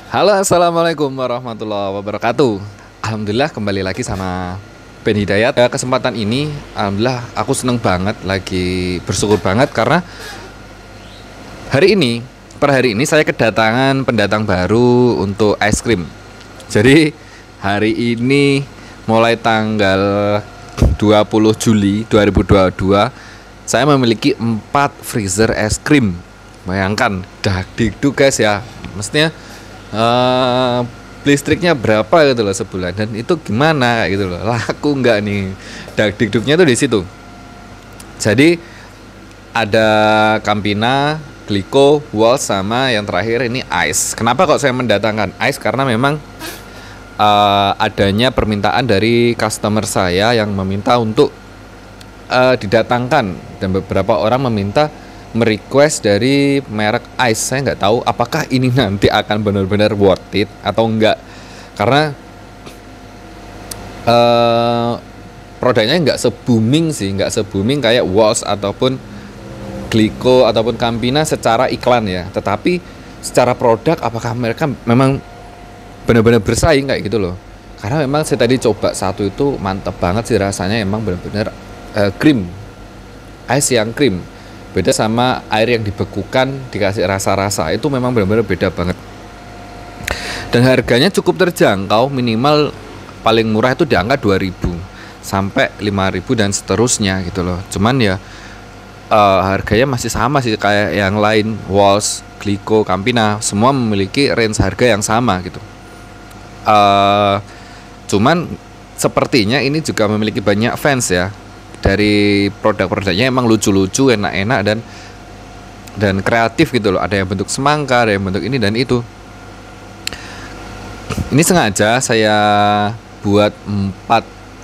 Halo, assalamualaikum warahmatullahi wabarakatuh. Alhamdulillah kembali lagi sama Ben Hidayat. Kesempatan ini, alhamdulillah aku seneng banget, lagi bersyukur banget karena hari ini, per hari ini saya kedatangan pendatang baru untuk es krim. Jadi hari ini mulai tanggal 20 Juli 2022 saya memiliki 4 freezer es krim. Bayangkan, dagdikduk guys ya. Mestinya eh listriknya berapa gitu loh sebulan, dan itu gimana kayak gitu loh, laku nggak nih dagdikduknya tuh di situ. Jadi ada Campina, Glico, Walls, sama yang terakhir ini Ice. Kenapa kok saya mendatangkan Ice? Karena memang adanya permintaan dari customer saya yang meminta untuk didatangkan, dan beberapa orang meminta merequest dari merek Ice. Saya nggak tahu apakah ini nanti akan benar-benar worth it atau enggak, karena produknya nggak se-booming sih, nggak se-booming kayak Walls ataupun Glico ataupun Campina secara iklan ya. Tetapi secara produk, apakah mereka memang benar-benar bersaing kayak gitu loh. Karena memang saya tadi coba satu itu mantep banget sih rasanya, emang benar-benar krim, ice yang krim. Beda sama air yang dibekukan dikasih rasa-rasa, itu memang benar-benar beda banget. Dan harganya cukup terjangkau, minimal paling murah itu di angka 2.000 sampai 5.000 dan seterusnya gitu loh. Cuman ya harganya masih sama sih kayak yang lain, Walls, Glico, Campina, semua memiliki range harga yang sama gitu. Cuman sepertinya ini juga memiliki banyak fans ya. Dari produk-produknya emang lucu-lucu, enak-enak, dan kreatif gitu loh. Ada yang bentuk semangka, ada yang bentuk ini dan itu. Ini sengaja saya buat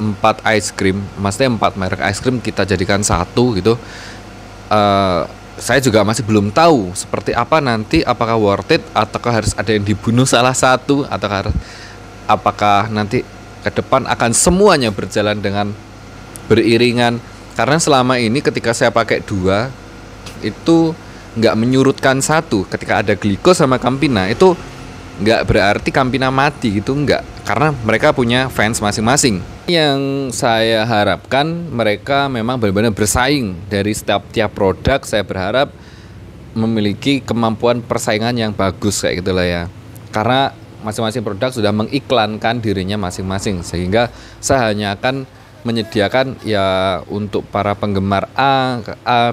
empat ice cream, maksudnya 4 merek ice cream kita jadikan satu gitu. Saya juga masih belum tahu seperti apa nanti, apakah worth it ataukah harus ada yang dibunuh salah satu, ataukah apakah nanti ke depan akan semuanya berjalan dengan beriringan. Karena selama ini ketika saya pakai dua itu nggak menyurutkan satu. Ketika ada Glico sama Campina itu nggak berarti Campina mati gitu, nggak, karena mereka punya fans masing-masing. Yang saya harapkan mereka memang benar-benar bersaing dari setiap tiap produk. Saya berharap memiliki kemampuan persaingan yang bagus kayak gitulah ya, karena masing-masing produk sudah mengiklankan dirinya masing-masing, sehingga saya hanya akan menyediakan ya untuk para penggemar A,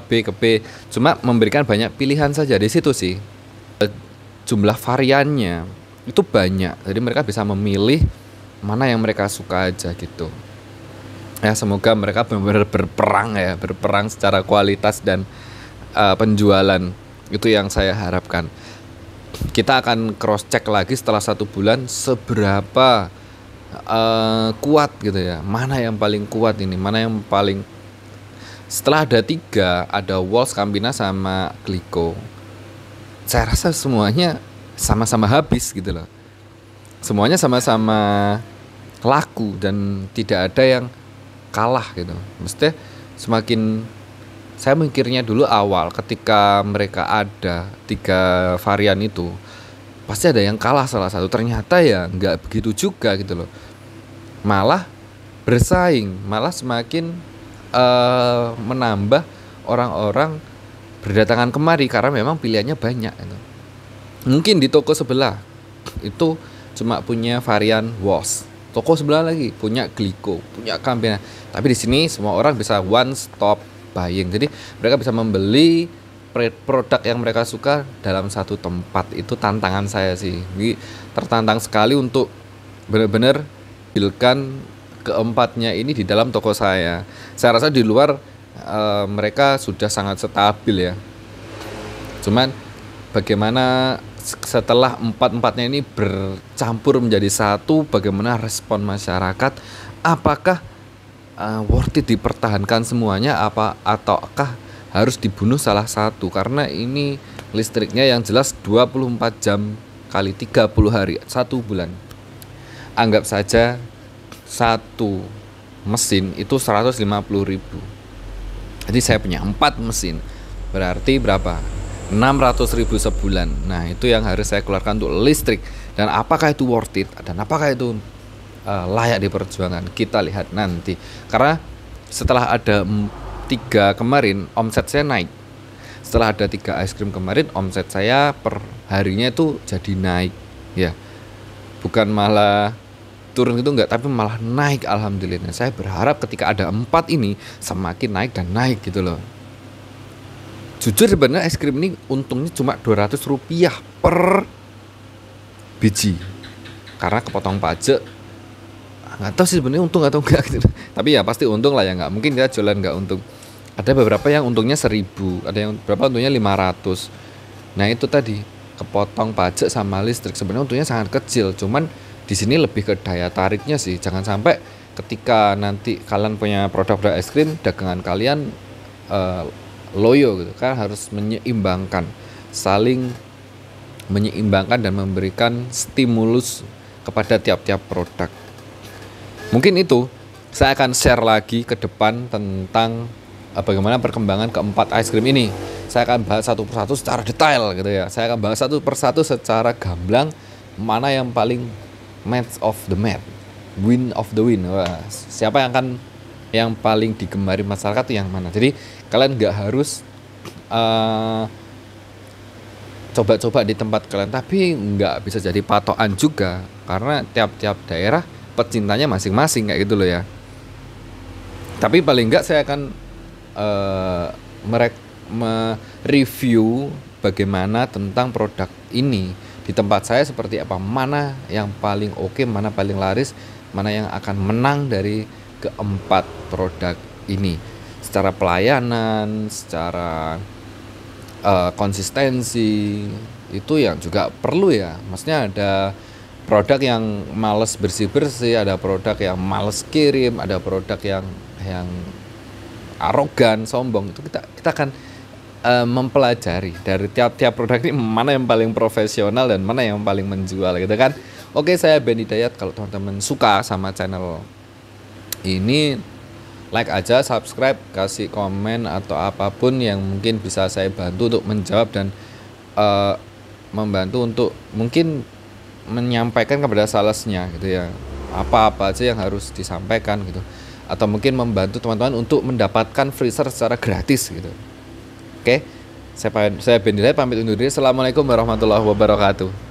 B ke B, cuma memberikan banyak pilihan saja di situ sih. Jumlah variannya itu banyak, jadi mereka bisa memilih mana yang mereka suka aja gitu. Ya semoga mereka benar-benar berperang secara kualitas dan penjualan, itu yang saya harapkan. Kita akan cross check lagi setelah 1 bulan seberapa kuat gitu ya, mana yang paling kuat ini, mana yang paling. Setelah ada 3, ada Walls, Campina sama Glico, saya rasa semuanya sama-sama habis gitu loh, semuanya sama-sama laku dan tidak ada yang kalah gitu. Mesti semakin saya mikirnya dulu awal ketika mereka ada 3 varian itu pasti ada yang kalah salah satu, ternyata ya nggak begitu juga gitu loh, malah bersaing, malah semakin menambah orang-orang berdatangan kemari karena memang pilihannya banyak gitu. Mungkin di toko sebelah itu cuma punya varian Walls, toko sebelah lagi punya Glico, punya Campina, tapi di sini semua orang bisa one stop buying, jadi mereka bisa membeli produk yang mereka suka dalam satu tempat. Itu tantangan saya sih. Jadi tertantang sekali untuk benar-benar buildkan keempatnya ini di dalam toko saya. Saya rasa di luar mereka sudah sangat stabil ya. Cuman bagaimana setelah empatnya ini bercampur menjadi satu, bagaimana respon masyarakat? Apakah worth it dipertahankan semuanya apa ataukah harus dibunuh salah satu? Karena ini listriknya yang jelas 24 jam kali 30 hari 1 bulan. Anggap saja satu mesin itu 150.000. Jadi saya punya 4 mesin. Berarti berapa? 600.000 sebulan. Nah, itu yang harus saya keluarkan untuk listrik. Dan apakah itu worth it? Dan apakah itu layak diperjuangkan? Kita lihat nanti. Karena setelah ada 3 kemarin, omset saya naik. Setelah ada 3 es krim kemarin, omset saya per harinya itu jadi naik. Ya, bukan malah turun gitu enggak, tapi malah naik, alhamdulillah. Saya berharap ketika ada 4 ini semakin naik dan naik gitu loh. Jujur sebenarnya es krim ini untungnya cuma Rp200 per biji, karena kepotong pajak. Nggak tahu sih sebenarnya untung atau enggak gitu. Tapi ya pasti untung lah ya, nggak mungkin kita jualan nggak untung. Ada beberapa yang untungnya 1.000, ada yang berapa untungnya 500. Nah itu tadi kepotong pajak sama listrik, sebenarnya untungnya sangat kecil. Cuman di sini lebih ke daya tariknya sih. Jangan sampai ketika nanti kalian punya produk-produk es krim, dagangan kalian loyo gitu kan, harus menyeimbangkan, saling menyeimbangkan dan memberikan stimulus kepada tiap-tiap produk. Mungkin itu saya akan share lagi ke depan tentang bagaimana perkembangan keempat es krim ini. Saya akan bahas satu persatu secara detail gitu ya. Saya akan bahas satu persatu secara gamblang mana yang paling match of the match, win of the win. Wah, siapa yang akan yang paling digemari masyarakat itu yang mana. Jadi kalian nggak harus coba-coba di tempat kalian, tapi nggak bisa jadi patokan juga, karena tiap-tiap daerah pecintanya masing-masing kayak gitu loh ya. Tapi paling nggak saya akan mereview bagaimana tentang produk ini di tempat saya seperti apa, mana yang paling oke, mana paling laris, mana yang akan menang dari keempat produk ini secara pelayanan, secara konsistensi. Itu yang juga perlu ya. Maksudnya ada produk yang males bersih-bersih, ada produk yang males kirim, ada produk yang arogan, sombong. Itu kita akan mempelajari dari tiap-tiap produk ini mana yang paling profesional dan mana yang paling menjual gitu kan. Oke, saya Ben Hidayat. Kalau teman-teman suka sama channel ini, like aja, subscribe, kasih komen atau apapun yang mungkin bisa saya bantu untuk menjawab dan membantu untuk mungkin menyampaikan kepada salesnya gitu ya, apa-apa aja yang harus disampaikan gitu, atau mungkin membantu teman-teman untuk mendapatkan freezer secara gratis gitu. Oke, saya Ben Hidayat pamit undur diri. Assalamualaikum warahmatullahi wabarakatuh.